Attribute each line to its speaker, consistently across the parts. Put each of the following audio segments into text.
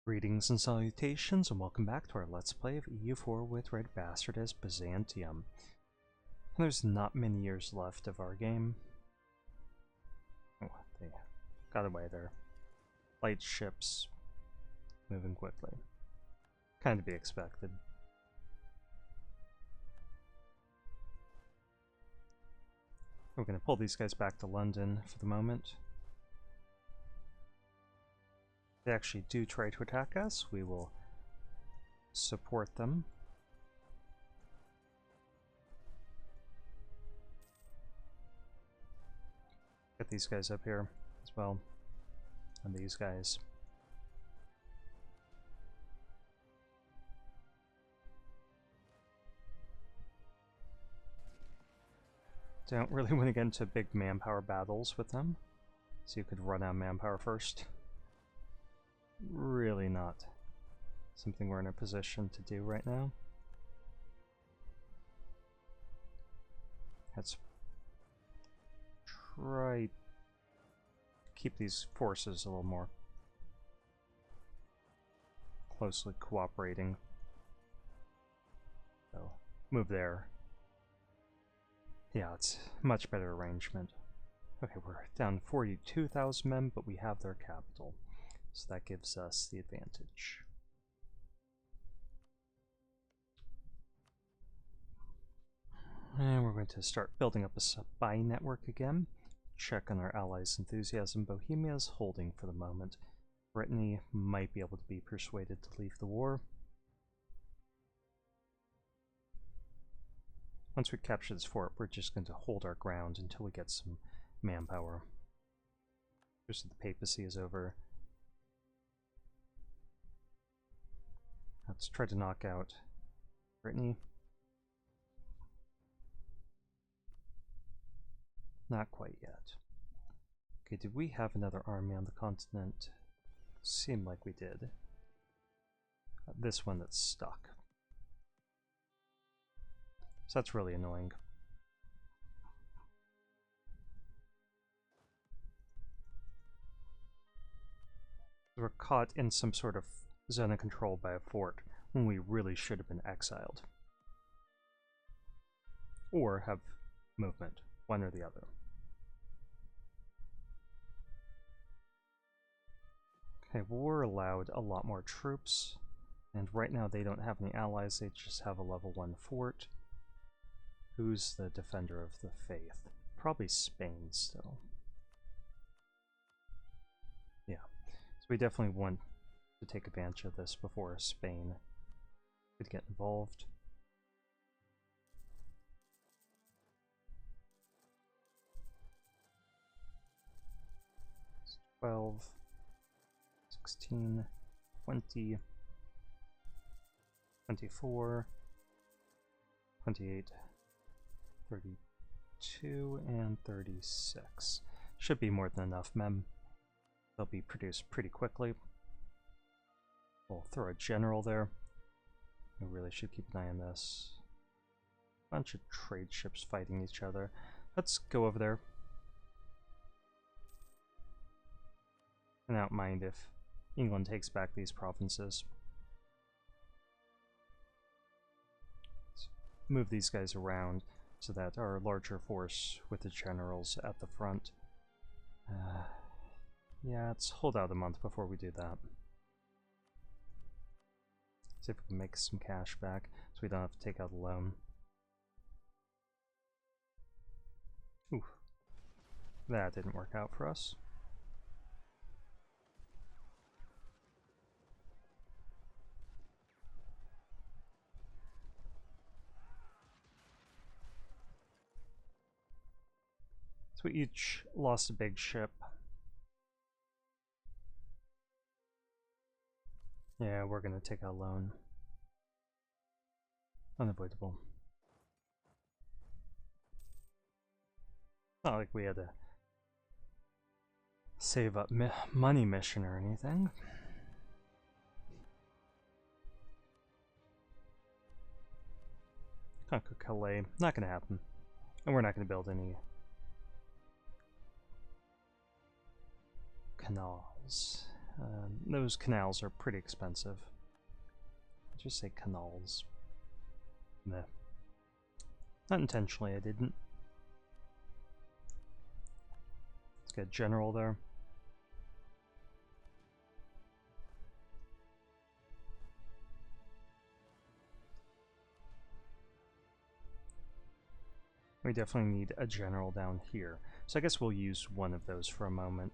Speaker 1: Greetings and salutations, and welcome back to our Let's Play of EU4 with RedBstrd as Byzantium. There's not many years left of our game. Oh, they got away there. Light ships moving quickly. Kind of to be expected. We're going to pull these guys back to London for the moment. If they actually do try to attack us, we will support them. Get these guys up here as well, and these guys. Don't really want to get into big manpower battles with them, so you could run out of manpower first. Really not something we're in a position to do right now. Let's try to keep these forces a little more closely cooperating. So, move there. Yeah, it's much better arrangement. Okay, we're down 42,000 men, but we have their capital. So that gives us the advantage. And we're going to start building up a spy network again. Check on our allies' enthusiasm. Bohemia is holding for the moment. Brittany might be able to be persuaded to leave the war. Once we capture this fort, we're just going to hold our ground until we get some manpower. Just the papacy is over. Let's try to knock out Brittany. Not quite yet. Okay, did we have another army on the continent? Seemed like we did. This one that's stuck. So that's really annoying. We're caught in some sort of zone of control by a fort when we really should have been exiled. Or have movement, one or the other. Okay, well, we're allowed a lot more troops, and right now they don't have any allies, they just have a level 1 fort. Who's the defender of the faith? Probably Spain still. Yeah, so we definitely want to take advantage of this before Spain could get involved. It's 12, 16, 20, 24, 28, 32, and 36. Should be more than enough men. They'll be produced pretty quickly. We'll throw a general there. We really should keep an eye on this. Bunch of trade ships fighting each other. Let's go over there. And I don't mind if England takes back these provinces. Let's move these guys around so that our larger force with the generals at the front. Yeah, let's hold out a month before we do that. See if we can make some cash back so we don't have to take out a loan. Ooh, that didn't work out for us. So we each lost a big ship. Yeah, we're gonna take out a loan. Unavoidable. Not like we had to save up money mission or anything. Conquer Calais, not gonna happen. And we're not gonna build any canals. Those canals are pretty expensive. I'll just say canals. Meh. Not intentionally, I didn't. Let's get general there. We definitely need a general down here. So I guess we'll use one of those for a moment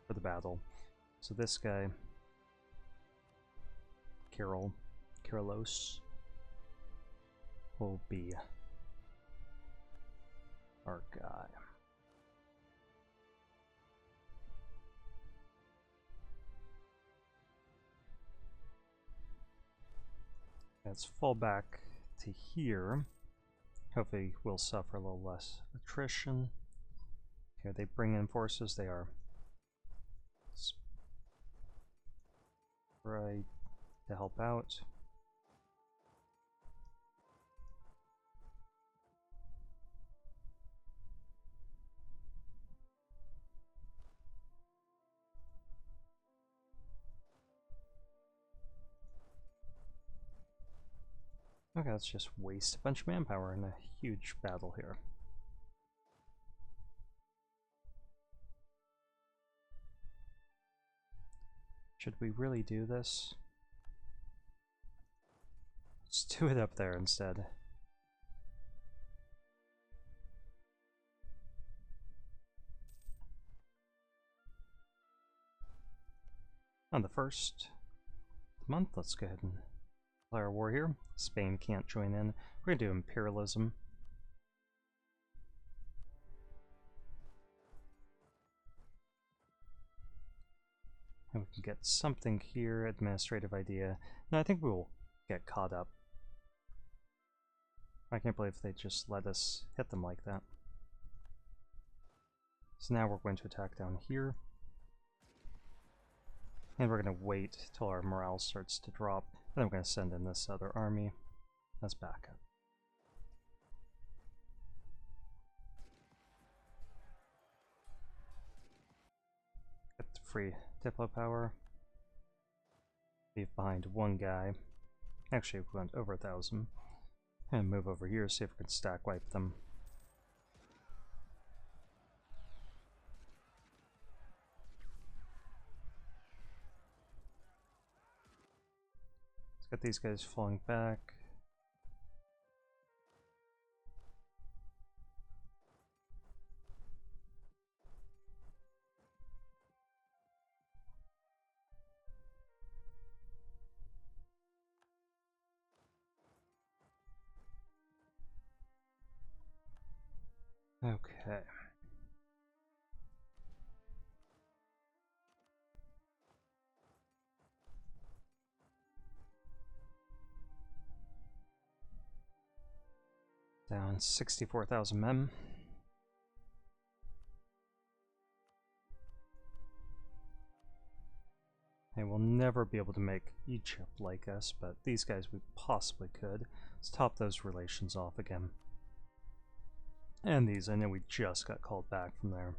Speaker 1: for the battle. So this guy, Carolus, will be our guy. Let's fall back to here. Hopefully we'll suffer a little less attrition. Here they bring in forces, they are right to help out. Okay, let's just waste a bunch of manpower in a huge battle here. Should we really do this? Let's do it up there instead. On the first month, let's go ahead and declare a war here. Spain can't join in. We're going to do imperialism. And we can get something here, administrative idea. No, I think we will get caught up. I can't believe they just let us hit them like that. So now we're going to attack down here. And we're going to wait till our morale starts to drop. And then we're going to send in this other army as backup. Get the free Diplo power. Leave behind one guy. Actually, we went over 1,000. And move over here, see if we can stack wipe them. Let's get these guys falling back. Okay. Down 64,000 men. They will never be able to make Egypt like us, but these guys we possibly could. Let's top those relations off again. And these, I know we just got called back from there.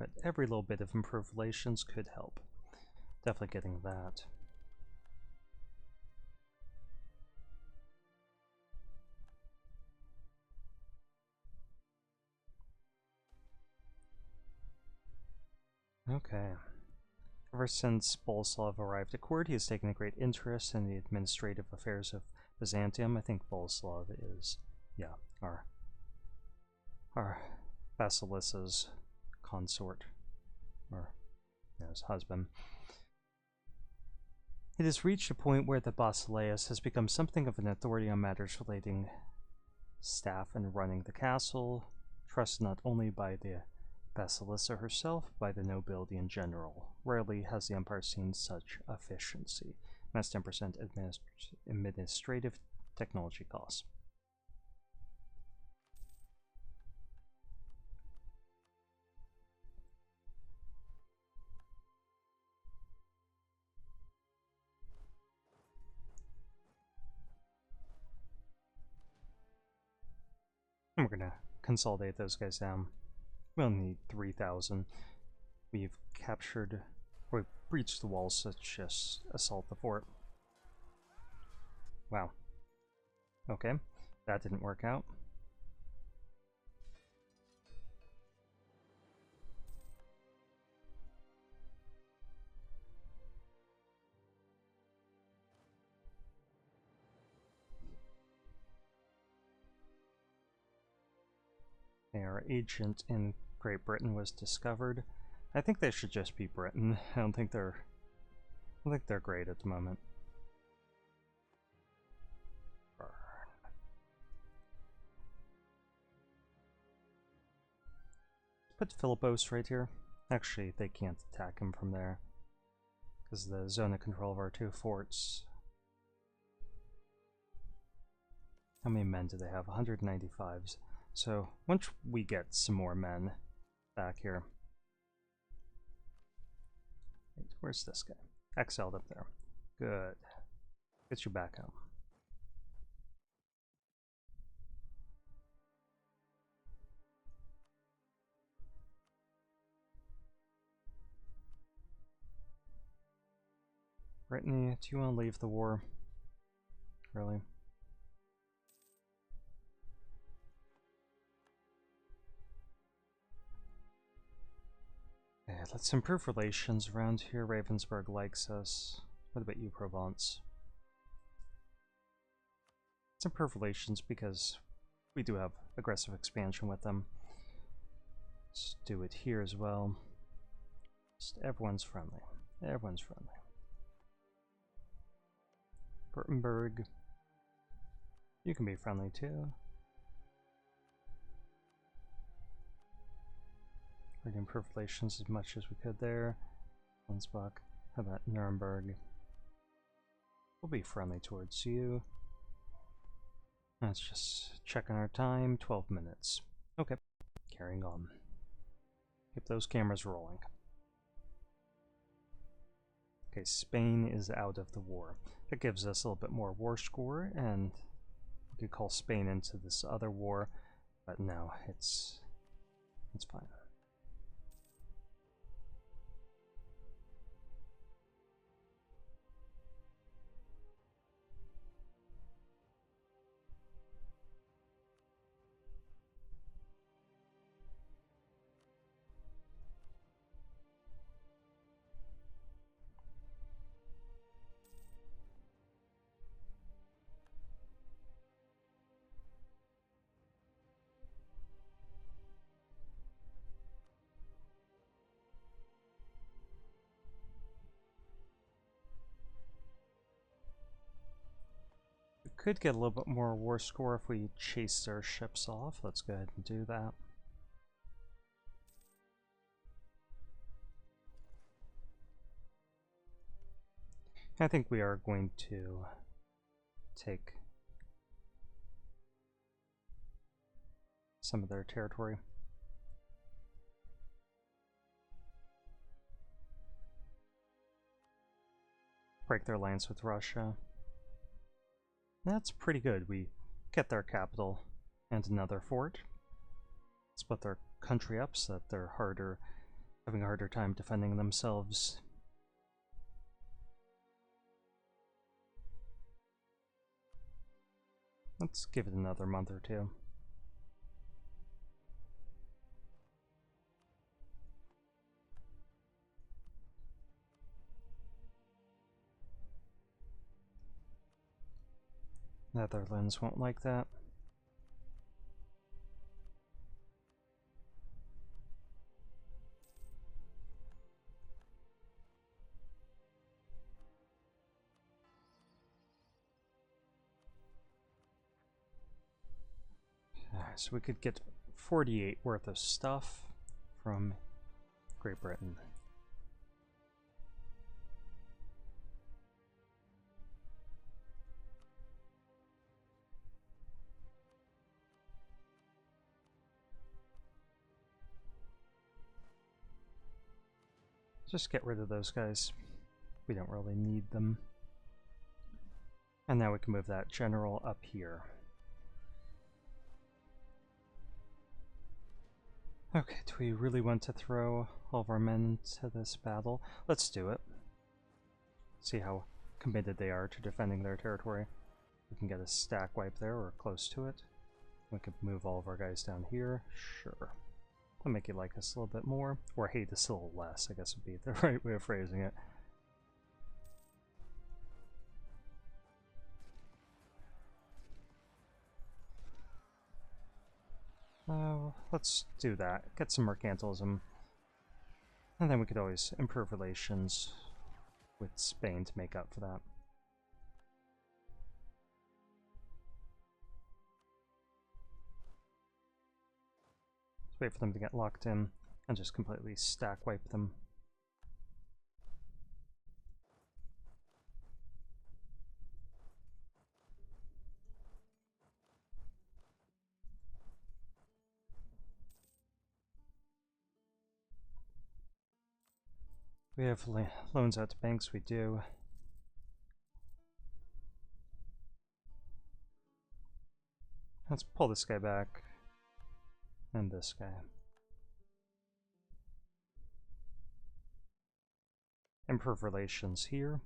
Speaker 1: But every little bit of improved relations could help. Definitely getting that. Okay. Ever since Boleslav arrived at court, he has taken a great interest in the administrative affairs of Byzantium. I think Boleslav is, yeah, our Basileus's consort, or his husband. It has reached a point where the Basileus has become something of an authority on matters relating staff and running the castle, trusted not only by the Basilissa herself, by the nobility in general. Rarely has the empire seen such efficiency. Minus 10% administrative technology costs. And we're gonna consolidate those guys down. We'll need 3,000. We've captured, or we've breached the walls, so let's just assault the fort. Wow. Okay, that didn't work out. Our agent in Great Britain was discovered. I think they should just be Britain. I don't think they're great at the moment. Burn. Put Philippos right here. Actually, they can't attack him from there because the zone of control of our two forts. How many men do they have? 195s. So once we get some more men back here. Wait, where's this guy? Exiled up there. Good. Get you back home. Brittany, do you want to leave the war? Really? Yeah, let's improve relations around here. Ravensburg likes us. What about you, Provence? Let's improve relations because we do have aggressive expansion with them. Let's do it here as well. Just everyone's friendly. Everyone's friendly. Württemberg. You can be friendly too. We can improve relations as much as we could there. Ansbach. How about Nuremberg? We'll be friendly towards you. Let's just check on our time. 12 minutes. Okay. Carrying on. Keep those cameras rolling. Okay, Spain is out of the war. That gives us a little bit more war score, and we could call Spain into this other war, but no, it's fine. Could get a little bit more war score if we chase their ships off. Let's go ahead and do that. I think we are going to take some of their territory. Break their alliance with Russia. That's pretty good. We get their capital and another fort. Split their country up so that they're having a harder time defending themselves. Let's give it another month or two. Netherlands won't like that. So we could get 48 worth of stuff from Great Britain. Just get rid of those guys. We don't really need them. And now we can move that general up here. Okay, do we really want to throw all of our men to this battle? Let's do it. See how committed they are to defending their territory. We can get a stack wipe there, or close to it. We could move all of our guys down here. Sure. I'll make you like us a little bit more, or hate us a little less, I guess would be the right way of phrasing it. Let's do that. Get some mercantilism. And then we could always improve relations with Spain to make up for that. Let's wait for them to get locked in and just completely stack wipe them. We have loans out to banks, we do. Let's pull this guy back. And this guy. Improve relations here.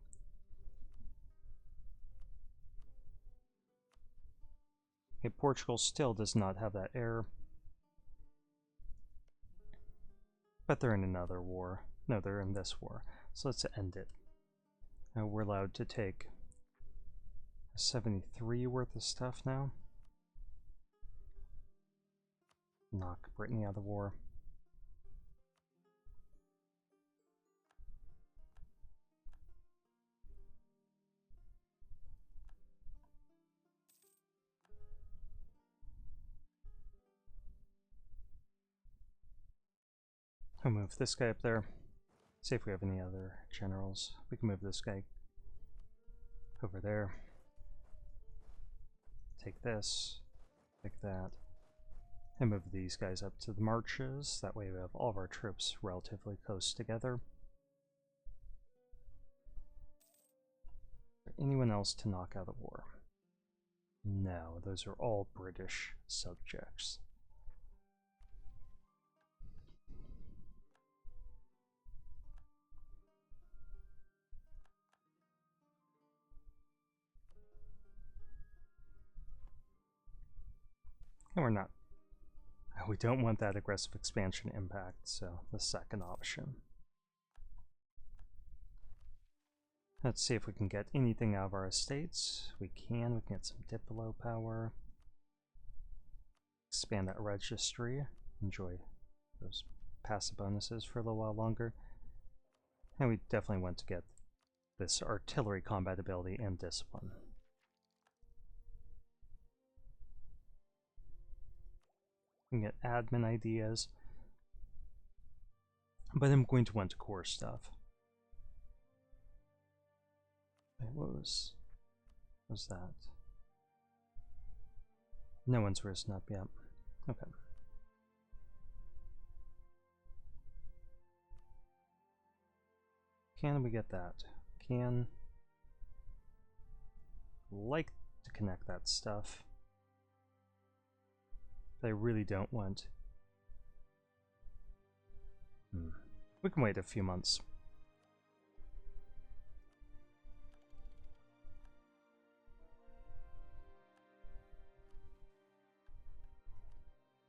Speaker 1: Okay, Portugal still does not have that heir. But they're in another war. No, they're in this war. So let's end it. Now we're allowed to take 73 worth of stuff now. Knock Brittany out of the war. I'll move this guy up there. See if we have any other generals. We can move this guy over there. Take this. Take that. And move these guys up to the marches. That way we have all of our troops relatively close together. Is there anyone else to knock out of the war? No, those are all British subjects. And we're not. We don't want that aggressive expansion impact, so the second option. Let's see if we can get anything out of our estates. We can get some Diplo power. Expand that registry. Enjoy those passive bonuses for a little while longer. And we definitely want to get this artillery combat ability and discipline. We can get admin ideas, but I'm going to want core stuff. Wait, what was that? No one's risen up yet. Okay. Can we get that? Can like to connect that stuff. But I really don't want. We can wait a few months.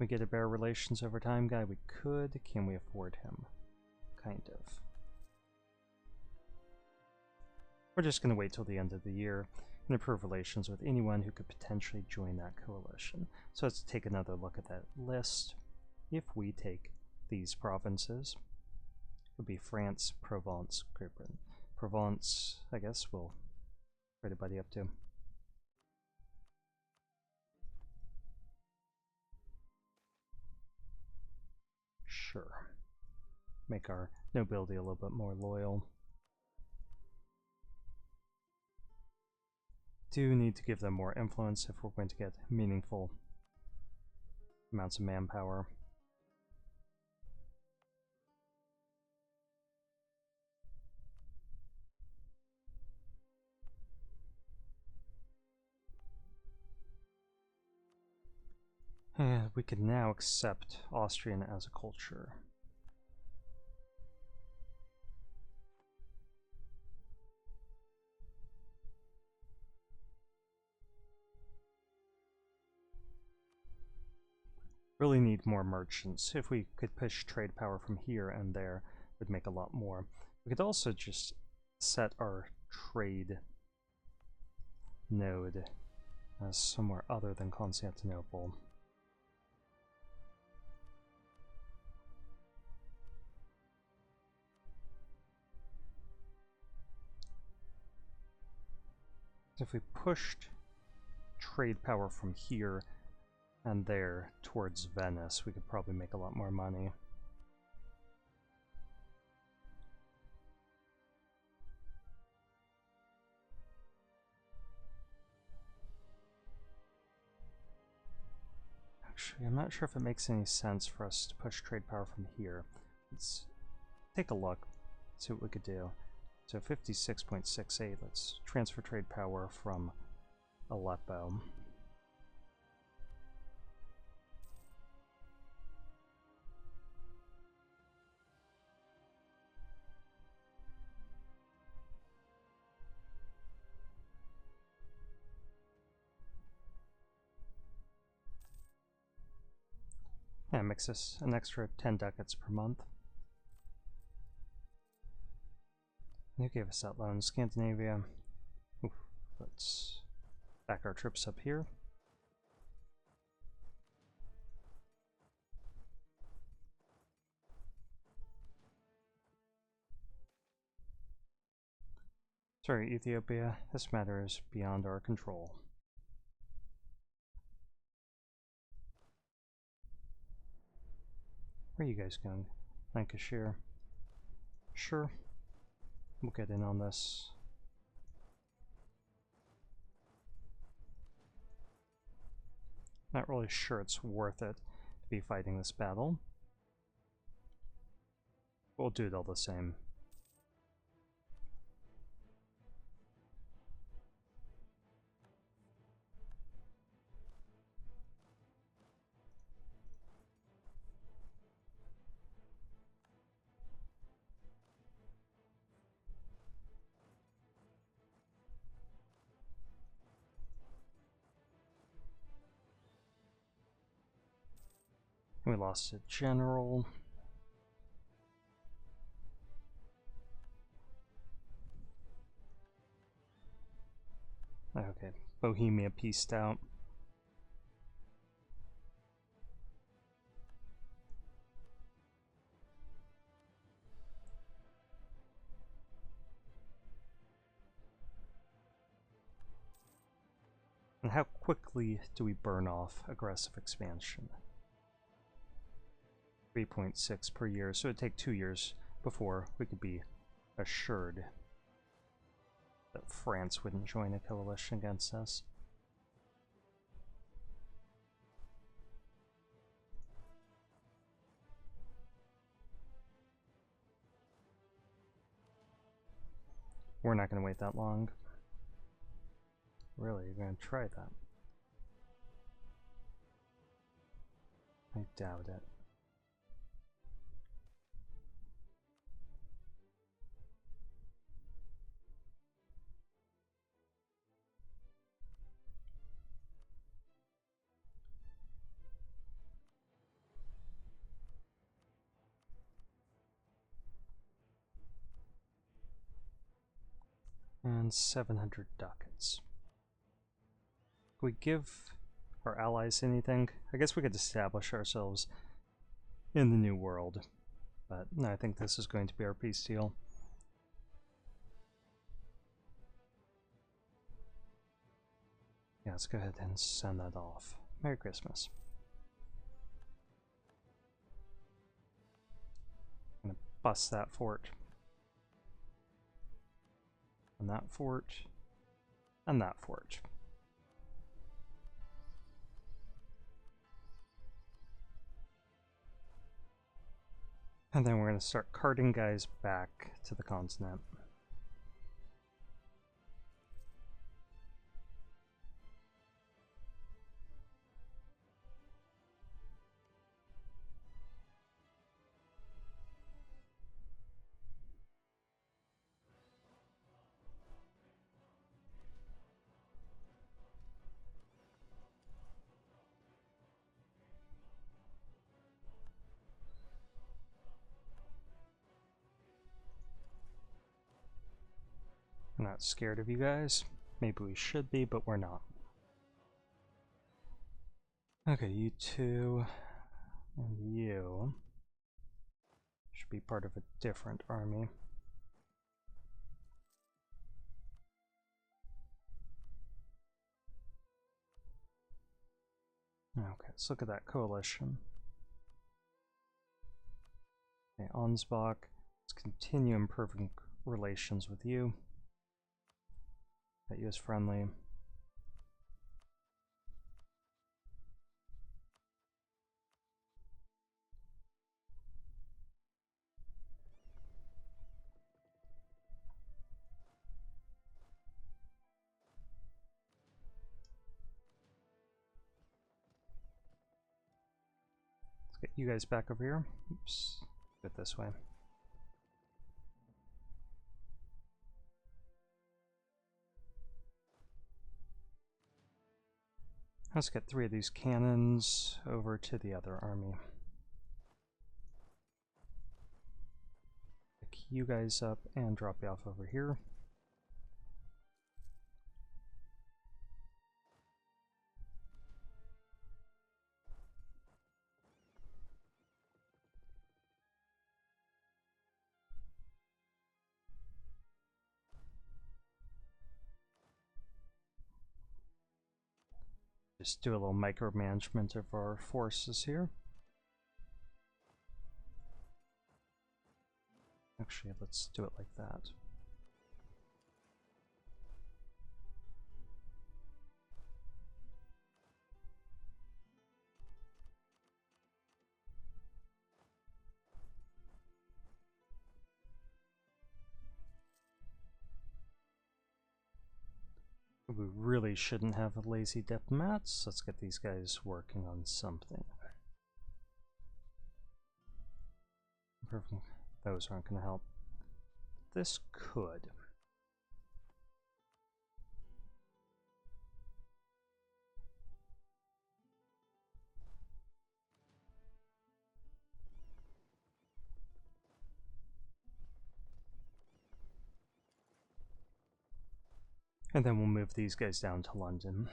Speaker 1: We get a better relations over time guy. We could. Can we afford him? Kind of. We're just going to wait till the end of the year and improve relations with anyone who could potentially join that coalition. So let's take another look at that list. If we take these provinces, it would be France, Provence, Great Britain. Provence, I guess we'll write a buddy up to. Sure. Make our nobility a little bit more loyal. Do need to give them more influence if we're going to get meaningful amounts of manpower. And we can now accept Austrian as a culture. Really need more merchants. If we could push trade power from here and there, it would make a lot more. We could also just set our trade node as somewhere other than Constantinople. If we pushed trade power from here and there towards Venice, we could probably make a lot more money. Actually, I'm not sure if it makes any sense for us to push trade power from here. Let's take a look, see what we could do. So 56.68, let's transfer trade power from Aleppo. Yeah, it makes us an extra 10 ducats per month. Who gave us that loan? Scandinavia. Oof, let's back our troops up here. Sorry, Ethiopia, this matter is beyond our control. Where are you guys going? Lancashire. Sure. We'll get in on this. Not really sure it's worth it to be fighting this battle. We'll do it all the same. We lost a general. Okay, Bohemia pieced out. And how quickly do we burn off aggressive expansion? 3.6 per year, so it'd take 2 years before we could be assured that France wouldn't join a coalition against us. We're not going to wait that long. Really, you're going to try that? I doubt it. And 700 ducats. Can we give our allies anything? I guess we could establish ourselves in the New World, but no, I think this is going to be our peace deal. Yeah, let's go ahead and send that off. Merry Christmas. I'm gonna bust that fort. And that fort. And that fort. And then we're going to start carting guys back to the continent. We're not scared of you guys. Maybe we should be, but we're not. Okay, you two and you should be part of a different army. Okay, let's look at that coalition. Okay, Ansbach, let's continue improving relations with you. Got you as friendly. Let's get you guys back over here. Oops, do it this way. Let's get 3 of these cannons over to the other army. Pick you guys up and drop you off over here. Just do a little micromanagement of our forces here. Actually, let's do it like that. We really shouldn't have lazy diplomats. Let's get these guys working on something. Those aren't going to help. This could. And then we'll move these guys down to London.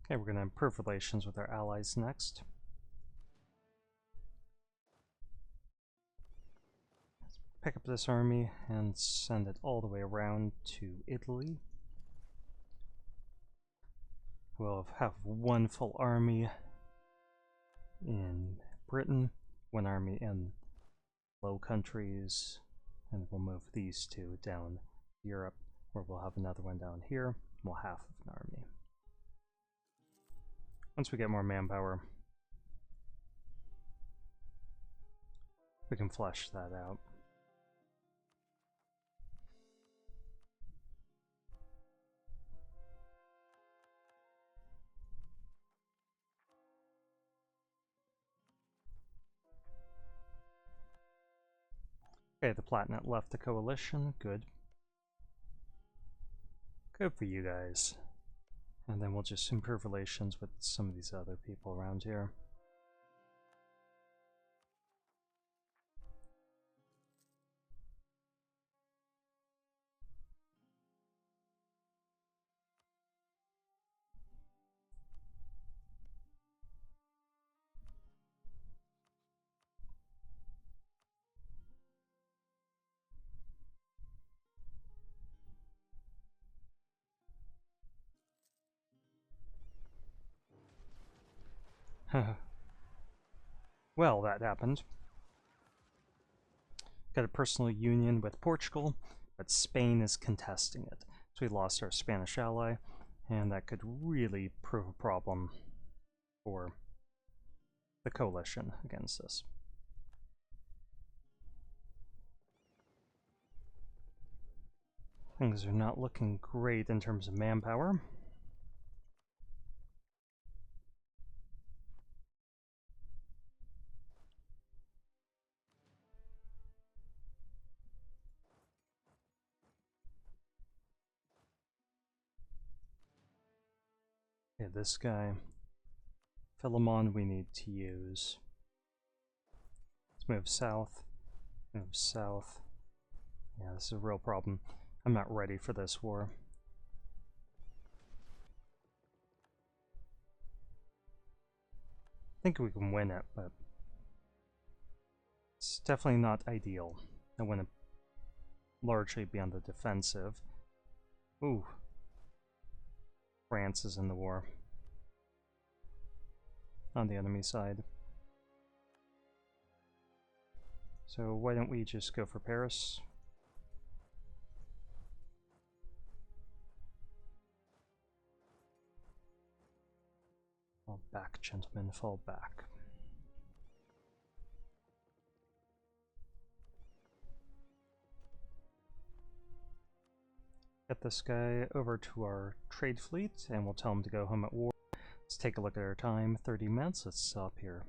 Speaker 1: Okay, we're going to improve relations with our allies next. Let's pick up this army and send it all the way around to Italy. We'll have 1 full army in Britain, 1 army in Low Countries, and we'll move these 2 down Europe, where we'll have another one down here. We'll have half of an army. Once we get more manpower, we can flesh that out. Okay, the Palatinate left the coalition. Good. Good for you guys. And then we'll just improve relations with some of these other people around here. Well, that happened. Got a personal union with Portugal, but Spain is contesting it. So we lost our Spanish ally, and that could really prove a problem for the coalition against us. Things are not looking great in terms of manpower. Yeah, this guy Philemon we need to use. Let's move south. Move south. Yeah, this is a real problem. I'm not ready for this war. I think we can win it, but it's definitely not ideal. I want to largely be on the defensive. Ooh. France is in the war. On the enemy side. So why don't we just go for Paris? Fall back, gentlemen, fall back. Get this guy over to our trade fleet, and we'll tell him to go home at war. Let's take a look at our time, 30 minutes. Let's stop here.